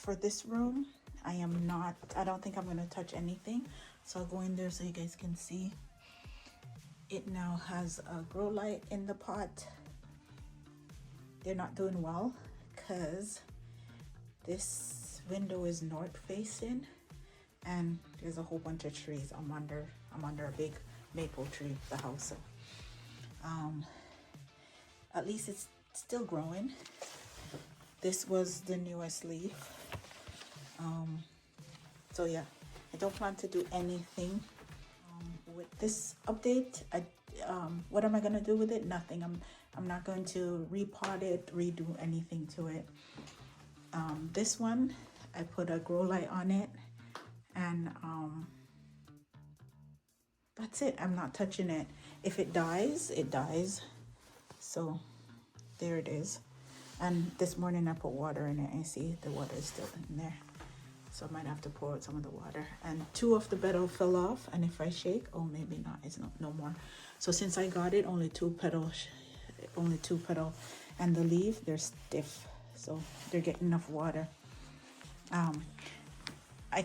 for this room, I don't think I'm going to touch anything. So I'll go in there so you guys can see. It now has a grow light in the pot. They're not doing well because this window is north facing and there's a whole bunch of trees. I'm under a big maple tree, the house. So at least it's still growing. This was the newest leaf. So yeah, I don't plan to do anything with this update. What am I gonna do with it? Nothing. I'm not going to repot it, redo anything to it. This one, I put a grow light on it, and that's it. I'm not touching it. If it dies, it dies. So there it is. And this morning I put water in it, and see the water is still in there. So I might have to pour out some of the water. And 2 of the petals fell off, and if I shake, oh, maybe not, it's no more. So since I got it, only 2 petals, and the leaf, they're stiff, so they're getting enough water. I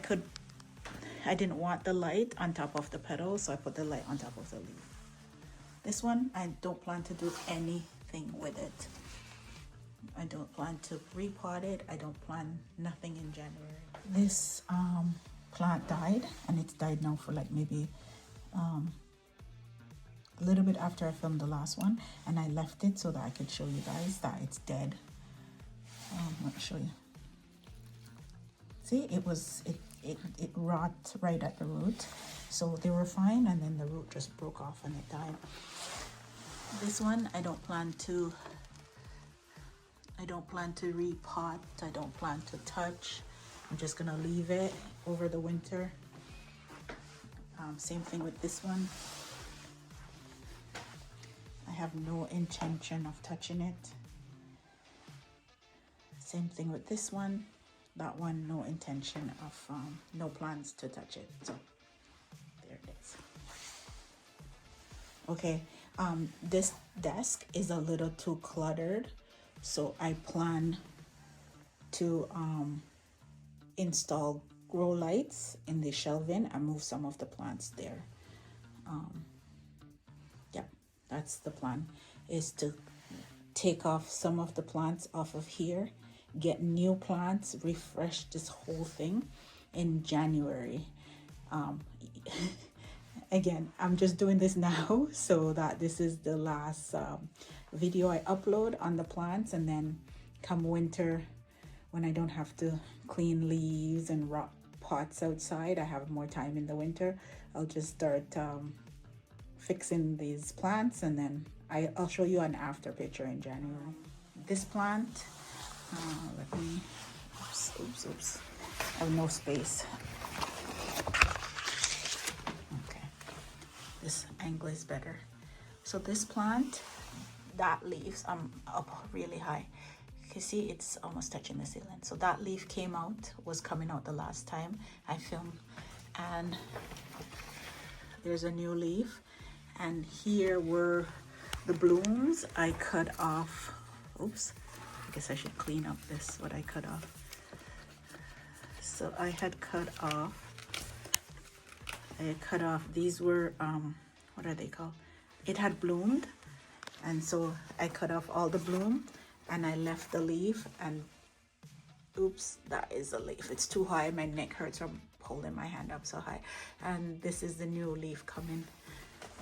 didn't want the light on top of the petals, so I put the light on top of the leaf. This one, I don't plan to do anything with it. I don't plan to repot it. I don't plan nothing in January. This plant died, and it's died now for like maybe a little bit after I filmed the last one, and I left it so that I could show you guys that it's dead. Let me show you. See, it rot right at the root, so they were fine, and then the root just broke off and it died. This one, I don't plan to repot. I don't plan to touch. I'm just gonna leave it over the winter. Same thing with this one. I have no intention of touching it. Same thing with this one. That one, no intention of, no plans to touch it. So there it is. Okay, this desk is a little too cluttered, so I plan to install grow lights in the shelving and move some of the plants there. Yeah, that's the plan, is to take off some of the plants off of here, get new plants, refresh this whole thing in January. Again, I'm just doing this now so that this is the last video I upload on the plants, and then come winter, when I don't have to clean leaves and rot pots outside, I have more time in the winter, I'll just start fixing these plants, and then I'll show you an after picture in January. This plant, let me, oops, I have no space. Okay, this angle is better. So this plant, that leaves, I'm up really high. You see, it's almost touching the ceiling. So that leaf was coming out the last time I filmed, and there's a new leaf, and here were the blooms I cut off. Oops, I guess I should clean up what I cut off. So I had cut off, these were, what are they called? It had bloomed, and so I cut off all the bloom, and I left the leaf, and oops, that is a leaf. It's too high, my neck hurts from holding my hand up so high. And this is the new leaf coming.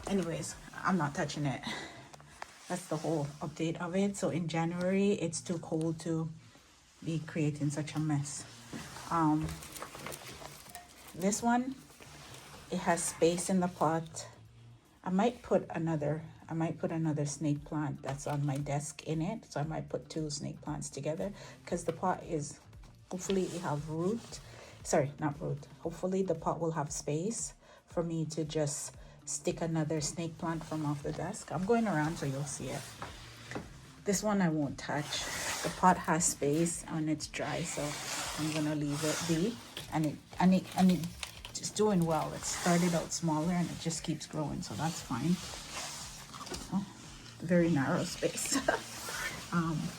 Anyways, I'm not touching it. That's the whole update of it. So in January, it's too cold to be creating such a mess. This one, it has space in the pot. I might put another snake plant that's on my desk in it. So I might put 2 snake plants together, because the pot is, hopefully it have root. Sorry, not root. Hopefully the pot will have space for me to just stick another snake plant from off the desk. I'm going around so you'll see it. This one I won't touch. The pot has space and it's dry, so I'm gonna leave it be. And it just doing well. It started out smaller and it just keeps growing, so that's fine. Oh, very narrow space.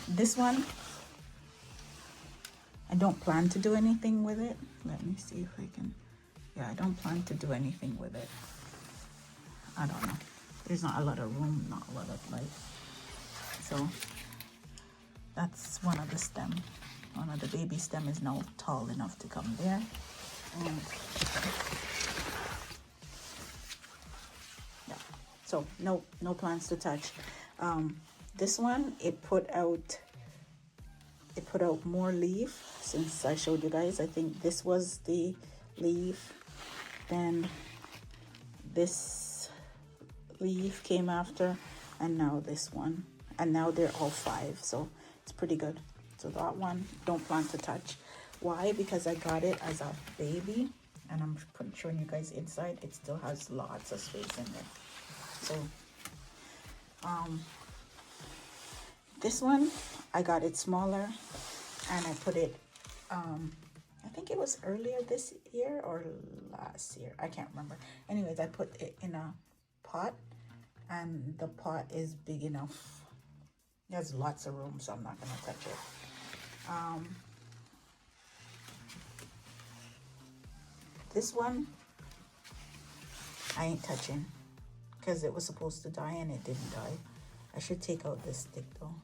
This one, I don't plan to do anything with it. Let me see if I can. Yeah, I don't plan to do anything with it. I don't know. There's not a lot of room, not a lot of light. So that's one of the stem. One of the baby stem is now tall enough to come there. And yeah, so no plans to touch. This one, it put out more leaf since I showed you guys. I think this was the leaf, then this leaf came after, and now this one, and now they're all 5, so it's pretty good. So that one, don't plan to touch. Why? Because I got it as a baby, and I'm showing you guys inside. It still has lots of space in there. So this one, I got it smaller, and I put it, I think it was earlier this year or last year. I can't remember. Anyways, I put it in a pot, and the pot is big enough. It has lots of room, so I'm not going to touch it. This one, I ain't touching because it was supposed to die and it didn't die. I should take out this stick though.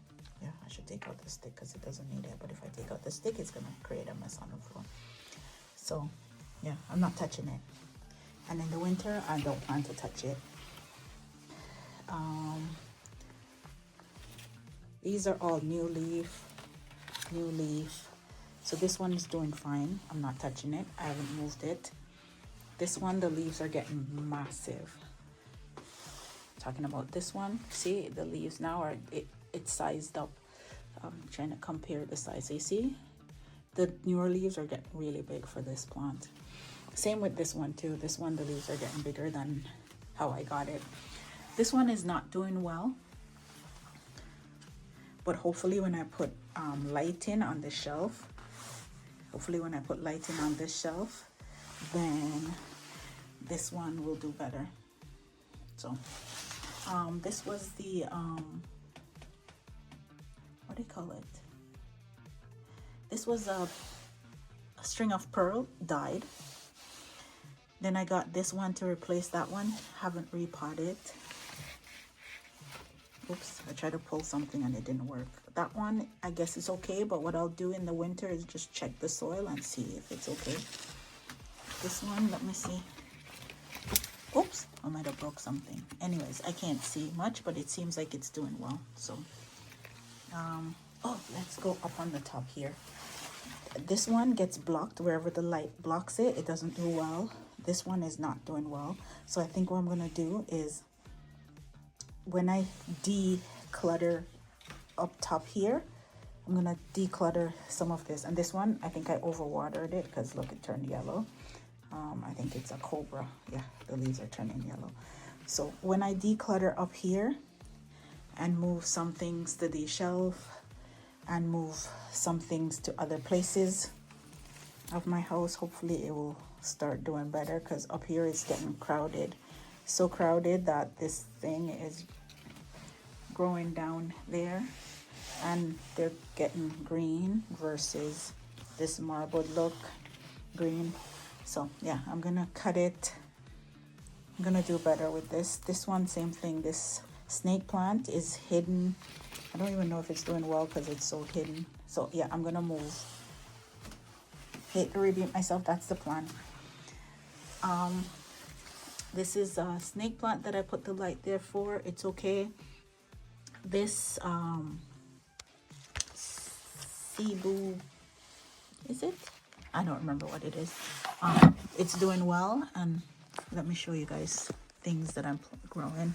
Yeah, I should take out the stick because it doesn't need it. But if I take out the stick, it's going to create a mess on the floor. So, yeah, I'm not touching it. And in the winter, I don't plan to touch it. These are all new leaf. So this one is doing fine. I'm not touching it. I haven't moved it. This one, the leaves are getting massive. Talking about this one, see the leaves now are it's sized up. I'm trying to compare the size. You see the newer leaves are getting really big for this plant. Same with this one too. This one, the leaves are getting bigger than how I got it. This one is not doing well, but hopefully when I put lighting on the shelf, then this one will do better. So this was the what do you call it? This was a string of pearl dyed. Then I got this one to replace that one. Haven't repotted. Oops, I tried to pull something and it didn't work. That one, I guess it's okay, but what I'll do in the winter is just check the soil and see if it's okay. This one, let me see. Oops, I might have broke something. Anyways, I can't see much, but it seems like it's doing well. So, oh, let's go up on the top here. This one gets blocked wherever the light blocks it. It doesn't do well. This one is not doing well. So I think what I'm going to do is when I declutter up top here, I'm going to declutter some of this. And this one, I think I overwatered it because look, it turned yellow. I think it's a cobra. Yeah, the leaves are turning yellow. So when I declutter up here and move some things to the shelf and move some things to other places of my house, hopefully it will start doing better, because up here it's getting crowded. So crowded that this thing is growing down there and they're getting green versus this marbled look green. So yeah, I'm gonna cut it. I'm gonna do better with this. This one, same thing. This snake plant is hidden. I don't even know if it's doing well because it's so hidden. So yeah, I'm gonna move. Hate to repeat myself, that's the plan. This is a snake plant that I put the light there for. It's okay. This Cebu, is it? I don't remember what it is. It's doing well, and let me show you guys things that I'm growing.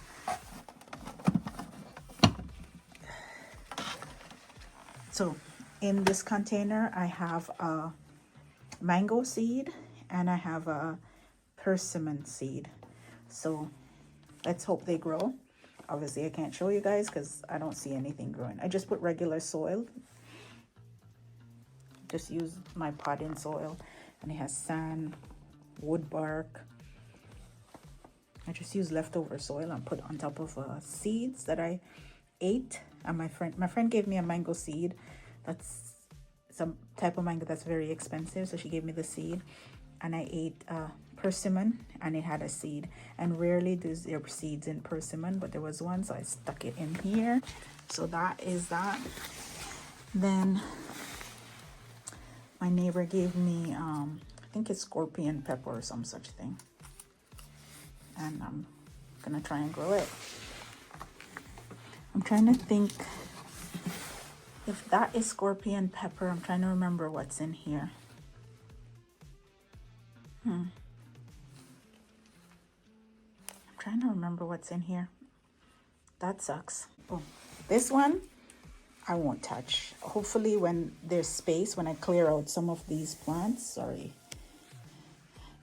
So in this container, I have a mango seed and I have a persimmon seed. So let's hope they grow. Obviously, I can't show you guys because I don't see anything growing. I just put regular soil. Just use my potting soil, and it has sand, wood bark. I just use leftover soil and put on top of seeds that I ate. And my friend gave me a mango seed that's some type of mango that's very expensive. So she gave me the seed, and I ate persimmon, and it had a seed. And rarely does there seeds in persimmon, but there was one, so I stuck it in here. So that is that. Then my neighbor gave me I think it's scorpion pepper or some such thing, and I'm gonna try and grow it. I'm trying to think if that is scorpion pepper. I'm trying to remember what's in here. I'm trying to remember what's in here. That sucks. Oh, this one I won't touch. Hopefully when there's space, when I clear out some of these plants,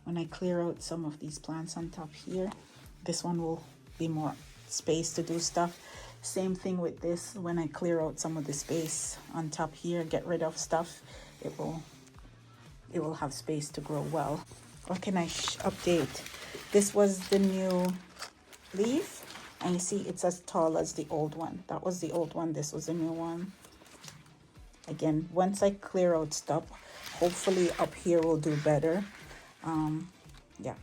when I clear out some of these plants on top here, this one will be more space to do stuff. Same thing with this. When I clear out some of the space on top here, get rid of stuff, it will have space to grow well. What can I update? This was the new leaf, and you see it's as tall as the old one. That was the old one, this was the new one. Again, once I clear out stuff, hopefully up here will do better. Yeah,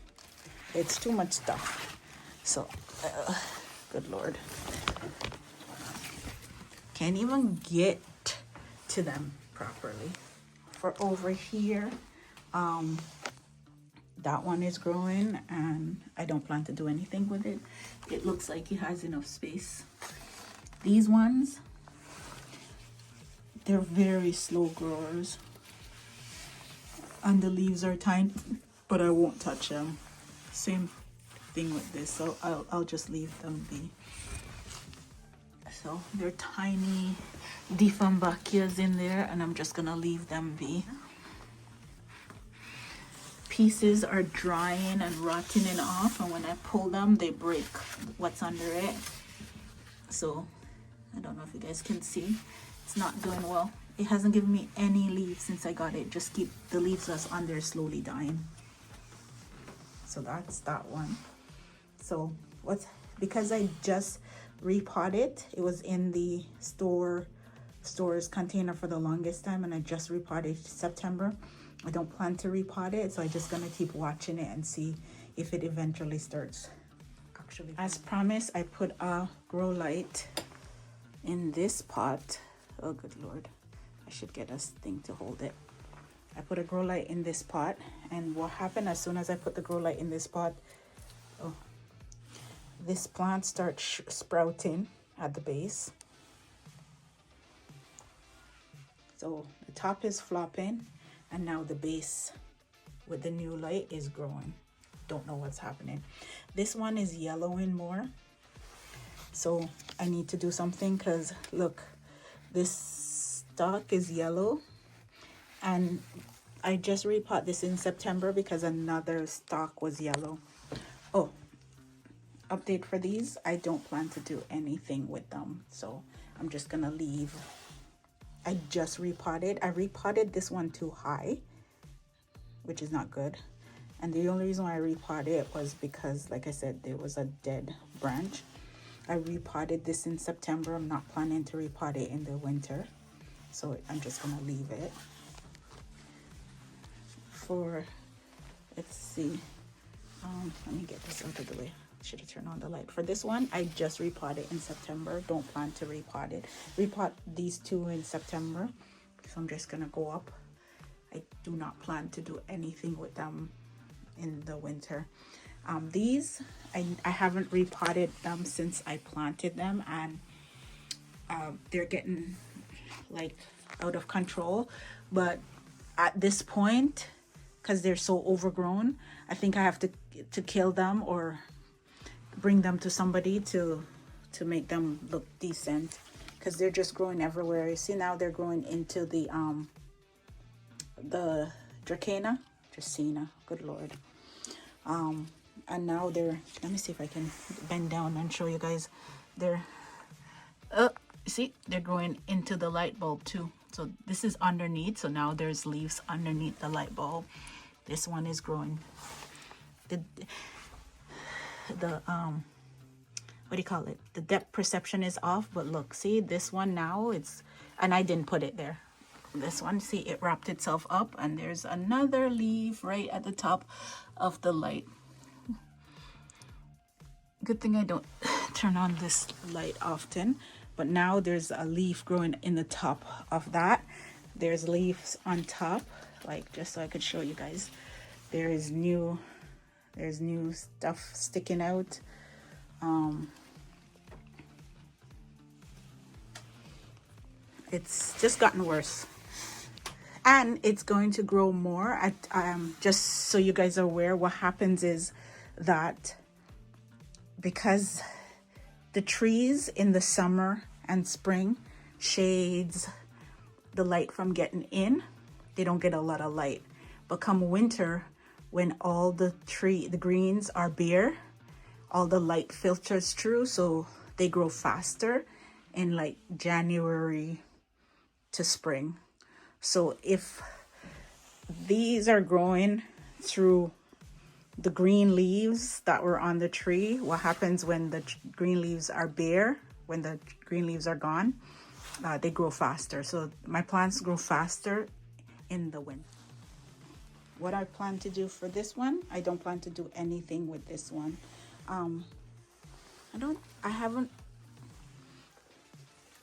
it's too much stuff, so good Lord, can't even get to them properly. For over here, that one is growing, and I don't plan to do anything with it. It looks like it has enough space. These ones, they're very slow growers, and the leaves are tiny, but I won't touch them. Same thing with this, so I'll just leave them be. So they're tiny Dieffenbachias in there, and I'm just gonna leave them be. Pieces are drying and rotting off, and when I pull them, they break what's under it. So I don't know if you guys can see, it's not doing well. It hasn't given me any leaves since I got it. Just keep the leaves that's under slowly dying. So that's that one. So because I just repotted, it was in the storage container for the longest time, and I just repotted September. I don't plan to repot it, so I'm just gonna keep watching it and see if it eventually starts actually. As promised, I put a grow light in this pot. Oh good Lord, I should get a thing to hold it. I put a grow light in this pot, and what happened as soon as I put the grow light in this pot, this plant starts sprouting at the base. So the top is flopping, and now the base with the new light is growing. Don't know what's happening. This one is yellowing more, so I need to do something, because look, this stalk is yellow, and I just repot this in September because another stalk was yellow. Oh, update for these, I don't plan to do anything with them, so I'm just gonna leave. I just repotted. I repotted this one too high, which is not good. And the only reason why I repotted it was because, like I said, there was a dead branch. I repotted this in September. I'm not planning to repot it in the winter, so I'm just gonna leave it. Let's see, let me get this out of the way. Should have turned on the light. For this one, I just repotted in September. Don't plan to repot it. Repot these two in September, so I'm just gonna go up. I do not plan to do anything with them in the winter. These I haven't repotted them since I planted them, and they're getting like out of control. But at this point, because they're so overgrown, I think I have to kill them or bring them to somebody to make them look decent, because they're just growing everywhere. You see, now they're growing into the Dracaena, good Lord. And now they're, let me see if I can bend down and show you guys. They're see, they're growing into the light bulb too. So this is underneath, so now there's leaves underneath the light bulb. This one is growing. The what do you call it, the depth perception is off, but look, see this one now, it's, and I didn't put it there, This one, see, it wrapped itself up, and there's another leaf right at the top of the light. Good thing I don't turn on this light often, but now there's a leaf growing in the top of that. There's leaves on top, like, just so I could show you guys. There's new stuff sticking out. It's just gotten worse, and it's going to grow more. Just so you guys are aware, what happens is that because the trees in the summer and spring shades the light from getting in, they don't get a lot of light. But come winter, when all the greens are bare, all the light filters through, so they grow faster in like January to spring. So if these are growing through the green leaves that were on the tree, what happens when the green leaves are bare, when the green leaves are gone, they grow faster. So my plants grow faster in the winter. What I plan to do for this one, I don't plan to do anything with this one. I haven't,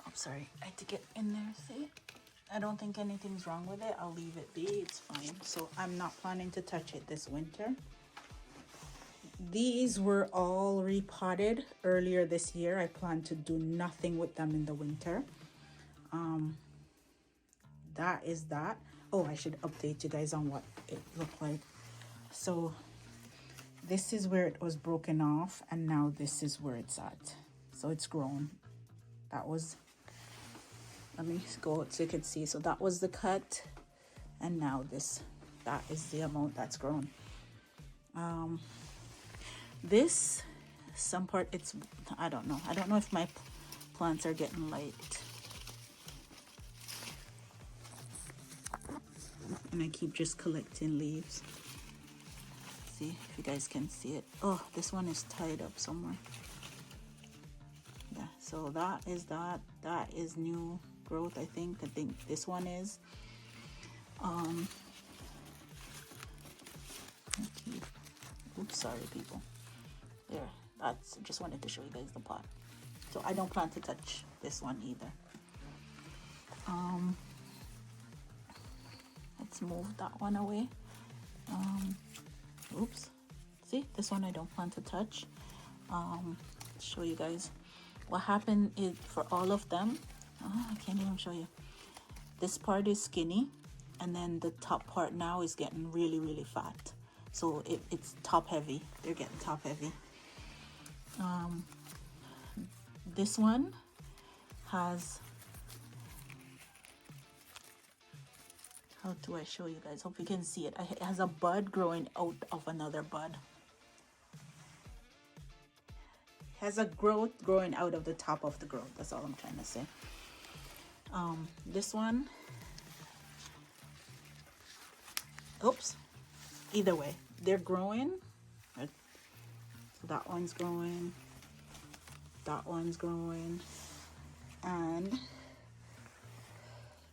I'm sorry, I had to get in there, see? I don't think anything's wrong with it. I'll leave it be, it's fine. So I'm not planning to touch it this winter. These were all repotted earlier this year. I plan to do nothing with them in the winter. That is that. Oh, I should update you guys on what it looked like. So this is where it was broken off, and now this is where it's at. So it's grown. That was, let me go so you can see. So that was the cut, and now that is the amount that's grown. This, some part, it's, I don't know if my plants are getting light. And I keep just collecting leaves. See if you guys can see it. Oh, this one is tied up somewhere. Yeah, so that is new growth. I think this one is oops, sorry people. There, that's, just wanted to show you guys the pot. So I don't plan to touch this one either. Let's move that one away. Oops, see, this one I don't plan to touch. Show you guys what happened is for all of them. I can't even show you. This part is skinny, and then the top part now is getting really, really fat. So it's top heavy. They're getting top heavy. This one has, how do I show you guys? Hope you can see it. It has a bud growing out of another bud. It has a growth growing out of the top of the growth. That's all I'm trying to say. This one, oops, either way, they're growing. So that one's growing, that one's growing, and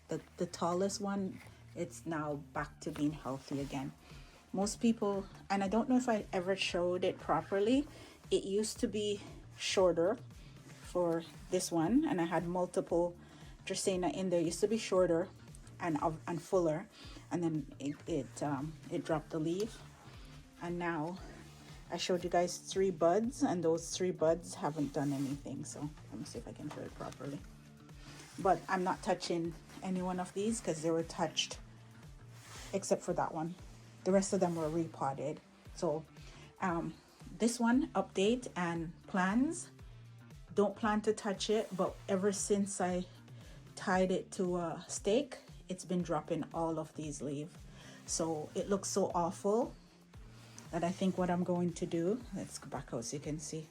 the tallest one, it's now back to being healthy again. Most people, and I don't know if I ever showed it properly, it used to be shorter for this one, and I had multiple Dracaena in there. It used to be shorter and fuller, and then it dropped the leaf, and now I showed you guys 3 buds, and those 3 buds haven't done anything. So let me see if I can show it properly. But I'm not touching any one of these because they were touched, except for that one. The rest of them were repotted. So this one, update and plans. Don't plan to touch it, but ever since I tied it to a stake, it's been dropping all of these leaves. So it looks so awful that I think what I'm going to do, let's go back out so you can see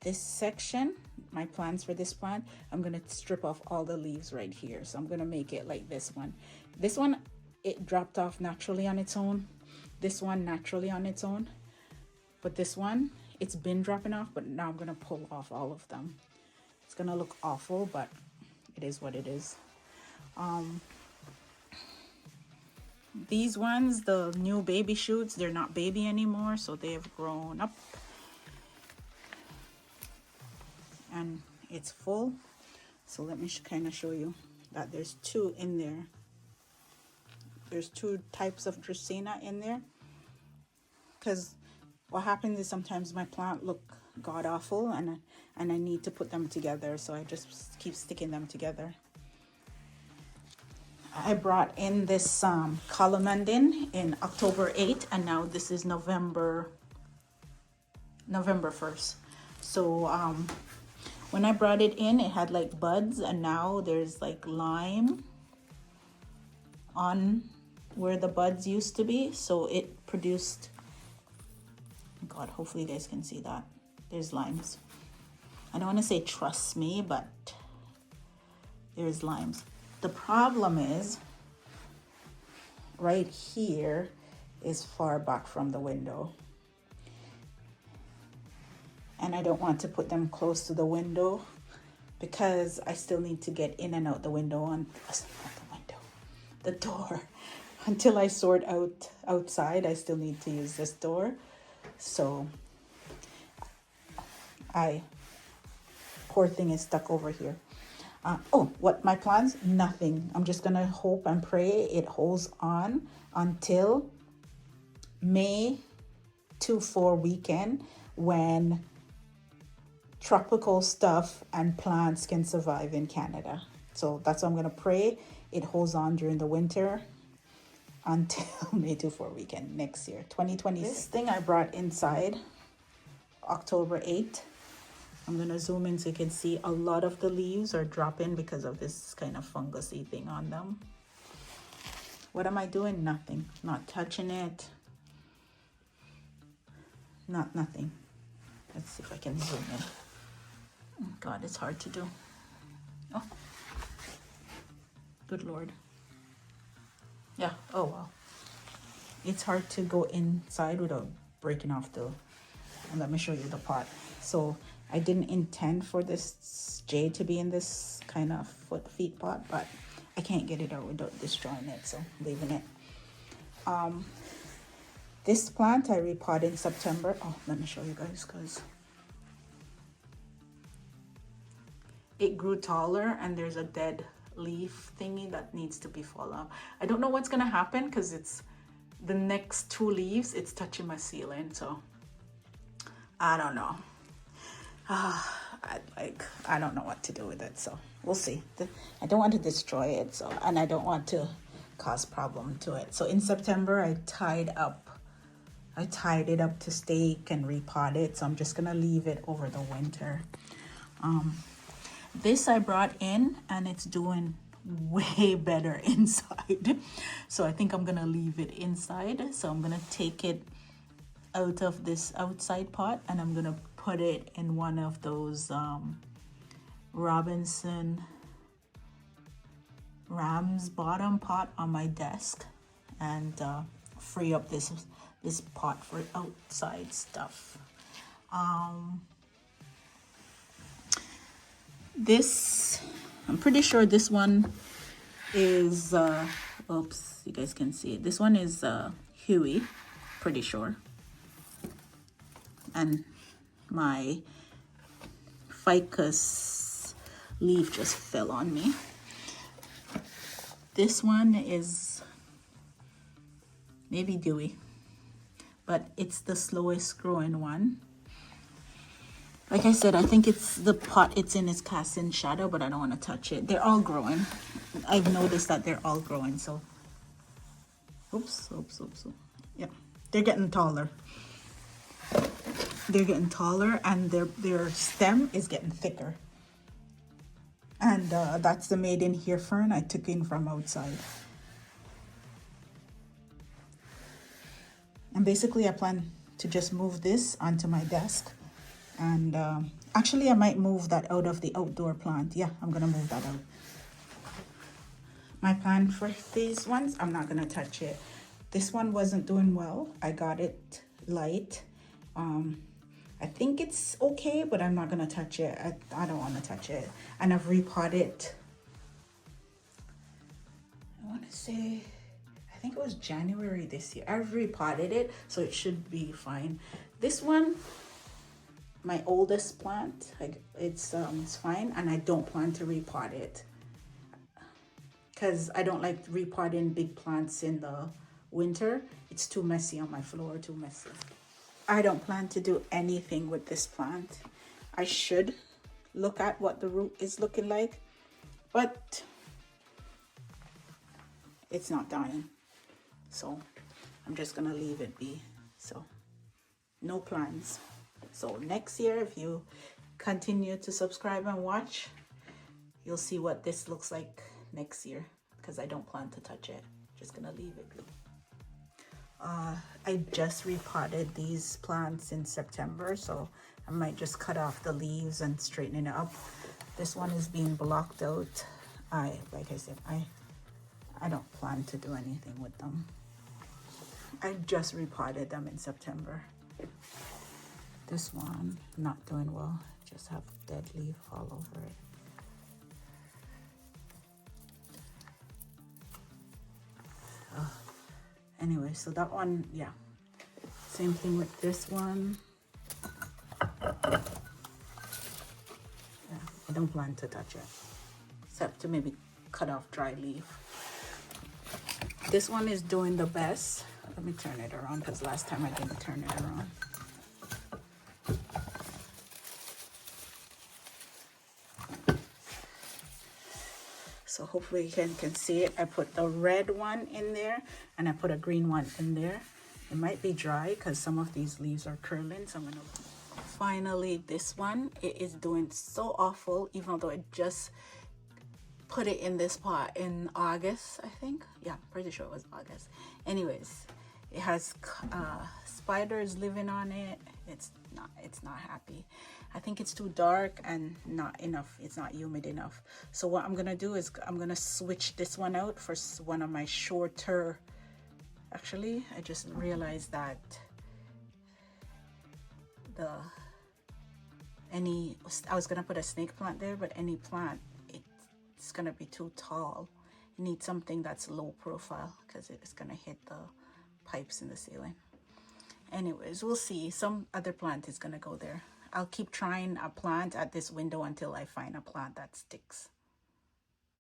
this section, my plans for this plant. I'm going to strip off all the leaves right here. So I'm going to make it like this one. This one, it dropped off naturally on its own. This one naturally on its own. But this one, it's been dropping off, but now I'm going to pull off all of them. It's going to look awful, but it is what it is. These ones, the new baby shoots, they're not baby anymore, so they have grown up. And it's full. So let me kind of show you that there's two in there. There's two types of Dracaena in there. Because what happens is sometimes my plant look god awful and I need to put them together, so I just keep sticking them together. I brought in this Columandin in October 8th, and now this is November 1st. So when I brought it in, it had like buds, and now there's like lime on where the buds used to be. So it produced, God, hopefully you guys can see that. There's limes. I don't want to say trust me, but there's limes. The problem is right here is far back from the window. And I don't want to put them close to the window because I still need to get in and out the window the door. Until I sort out outside, I still need to use this door. So poor thing is stuck over here. What my plans? Nothing. I'm just gonna hope and pray it holds on until May 2-4 weekend, when tropical stuff and plants can survive in Canada. So that's what I'm gonna pray. It holds on during the winter until May 2-4 weekend next year, 2020. This thing I brought inside October 8th. I'm gonna zoom in so you can see a lot of the leaves are dropping because of this kind of fungusy thing on them. What am I doing? Nothing. Not touching it. Nothing. Let's see if I can zoom in. Oh God, it's hard to do. Oh, good Lord. Yeah, oh wow. It's hard to go inside without breaking off and let me show you the pot. So I didn't intend for this jade to be in this kind of feet pot, but I can't get it out without destroying it, so I'm leaving it. This plant I repotted in September. Oh, let me show you guys, because it grew taller and there's a dead leaf thingy that needs to be fall off. I don't know what's gonna happen because it's the next 2 leaves, it's touching my ceiling, so I don't know. I don't know what to do with it, so we'll see. I don't want to destroy it, so, and I don't want to cause problem to it. So in September I tied it up to stake and repot it, so I'm just gonna leave it over the winter. This I brought in and it's doing way better inside, so I think I'm gonna leave it inside. So I'm gonna take it out of this outside pot and I'm gonna put it in one of those Robinson Ram's bottom pot on my desk, and free up this pot for outside stuff. This, I'm pretty sure this one is oops, you guys can see it. This one is Huey, pretty sure. And my ficus leaf just fell on me. This one is maybe Dewey, but it's the slowest growing one. Like I said, I think it's the pot it's in is cast in shadow, but I don't want to touch it. They're all growing. I've noticed that they're all growing, so oops. Yeah, they're getting taller. They're getting taller and their stem is getting thicker. And that's the made in here fern I took in from outside. And basically I plan to just move this onto my desk. And actually I might move that out of the outdoor plant. Yeah, I'm gonna move that out. My plan for these ones, I'm not gonna touch it. This one wasn't doing well. I got it light. I think it's okay, but I'm not gonna touch it. I don't want to touch it. And I've repotted, I want to say, I think it was January this year. I've repotted it, so it should be fine. This one, my oldest plant, it's fine, and I don't plan to repot it because I don't like repotting big plants in the winter. It's too messy on my floor, too messy. I don't plan to do anything with this plant. I should look at what the root is looking like, but it's not dying, so I'm just gonna leave it be. So no plans. So next year, if you continue to subscribe and watch, you'll see what this looks like next year, because I don't plan to touch it. Just gonna leave it be. I just repotted these plants in September, so I might just cut off the leaves and straighten it up. This one is being blocked out. Like I said, I don't plan to do anything with them. I just repotted them in September. This one, not doing well. Just have dead leaf all over it. Anyway, so that one, yeah. Same thing with this one. Yeah, I don't plan to touch it, except to maybe cut off dry leaf. This one is doing the best. Let me turn it around, because last time I didn't turn it around. So hopefully you can see it. I put the red one in there and I put a green one in there. It might be dry because some of these leaves are curling, so I'm gonna... Finally, this one, it is doing so awful, even though I just put it in this pot in August, I think. Yeah, pretty sure it was August. Anyways, it has spiders living on it. It's not happy. I think it's too dark and not enough. It's not humid enough. So what I'm gonna do is I'm gonna switch this one out for one of my shorter... Actually, I just realized that I was gonna put a snake plant there, but any plant, it's gonna be too tall. You need something that's low profile because it's gonna hit the pipes in the ceiling. Anyways, we'll see. Some other plant is gonna go there. I'll keep trying a plant at this window until I find a plant that sticks.